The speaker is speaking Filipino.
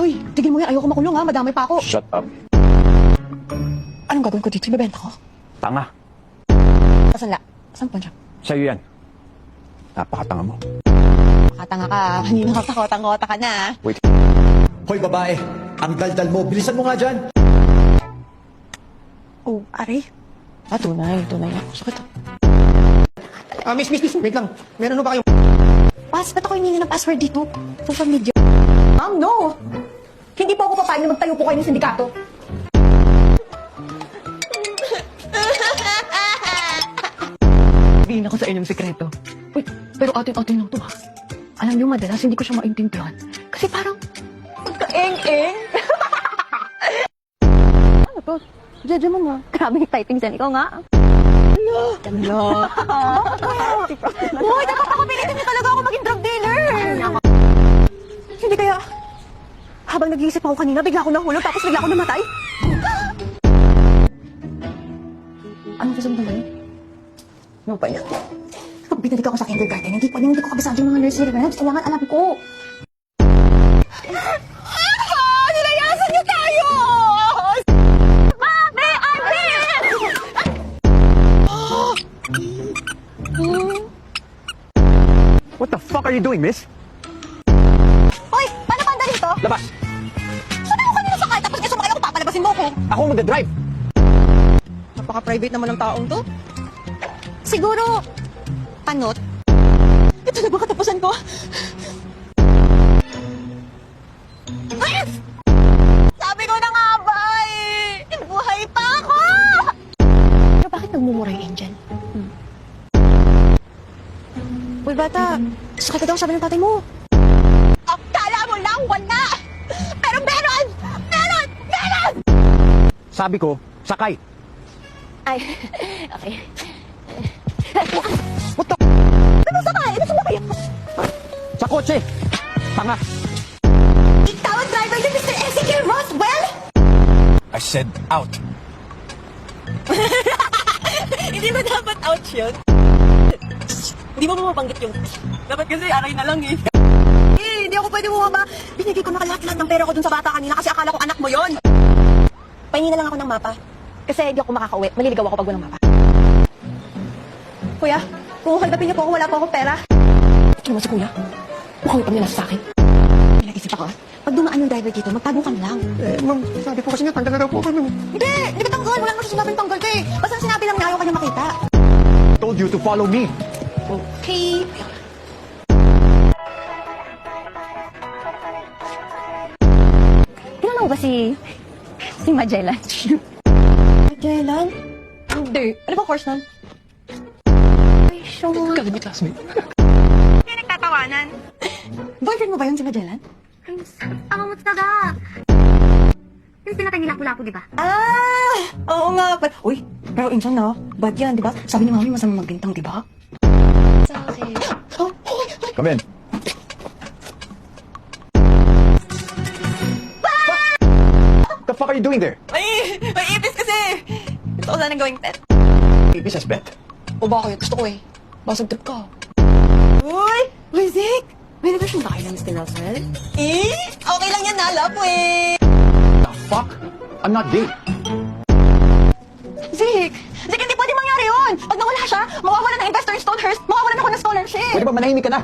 Hoy, tigil mo yan. Ayoko makulong ha. Madamay pa ako. Shut up. Anong gagawin ko dito? Ibebenta ko? Tanga. Saan la? Saan pa siya? Sa'yo yan. Napakatanga mo. Makatanga ka. Kanina ka kotang-kota ka na. Wait. Hoy babae, ang daldal mo, bilisan mo nga dyan. Oh, aray. Tunay. Tunay ako. Sakit. Miss, wait lang. Meron ba kayong... Ba't ako hiningi ng password dito? Social media. Ma'am, no! Hindi po ako papayag na magtayo po kayo ng sindikato. Sabihin ako sa inyong sekreto. Wait, pero atin-atin lang to ha. Alam niyo, madalas hindi ko siya maintindihan. Kasi parang, Magka-eng-eng. ano to? Jeje mo nga. Grabe yung typing dyan. Ikaw nga. Hello. Uy, napapakapilitin niyo talaga ako maging drug dealer. Hindi kaya, habang nag-iisip ako kanina, bigla ako nahulog, tapos bigla ako namatay. Anong gusto mo tanggalin? Ano pa yan? Pag binalik ako sa kindergarten, hindi ko kabisado yung mga nursery rhymes. Kailangan alam ko. Nilayasan niyo tayo! Mami! Ate! What the fuck are you doing, miss? Hoy! Paano ba dito? Labas! Sabi ko kanina sakay, tapos gusto mo kayo papalabasin mo ko. Ako ang magdadrive! Napaka-private naman ng taong to. Siguro, panot. Ito na ba katapusan ko? Ay! Sabi ko na nga ba eh! Buhay pa ako! Pero bakit nagmumura yung Angel? Uy, bata. Sakit ka daw sabi ng tatay mo. Akala mo lang wala! Pero meron! Meron! Meron! Sabi ko, sakay! Ay, okay. What the... Ano sakay? Ano sakay? Sa kotse! Tanga! Ikaw ang driver ni Mr. Ezekiel Roswell? I said out! Hindi ba dapat out yun? Hindi mo mabanggit yung... Dapat kasi aray na lang eh. Hindi ako pwede bumaba. Binigay ko na lahat ng pera ko dun sa bata kanina kasi akala ko anak mo yon. Pahingi na lang ako ng mapa. Kasi hindi ako makakauwi. Maliligaw ako pag walang mapa. Kuya, kung halbapin niyo po ako, wala po akong pera. Ito naman si kuya. Mukhang ipag nila sa akin. May nag-isip ako. Pag dumaan yung driver dito, magtago ka na lang. Ma'am, sabi po kasi niya, tanggal na daw po kami. Hindi! Hindi ba tanggal? Wala naman sinabing tanggal ka eh. Basta sinabi lang niya ayaw kanya makita. Told you to follow me! Okay. Kilala mo ba si Magellan? Magellan? Hindi. Ano ba course nun? Ay, sure. Kami classmate. Hindi nagtatawanan. Boyfriend mo ba yun si Magellan? Ang mutsaga. Yung pinatay nila Lapu-Lapu, di ba? Ah! Oo nga. Uy, pero insan na. Bad yan, di ba? Sabi ni mami masama magbintang, di ba? Sa akin. Oh, Come in. What the fuck are you doing there? May ipis kasi! Gusto ko sana gawing pet. Ibis has bet. O bakit? Gusto ko eh. Basag trip ka. Uy! Uy, Zik! May relasyon ba kayo ng Mr. Nelson? Eh? Okay lang yan, nalap eh! The fuck? I'm not gay. Zik! Zik, hindi pwede mangyari yun! Pag nawala siya, mawawala ng investor in Stonehurst, mawawalan ako ng scholarship! Pwede ba manahimik ka na?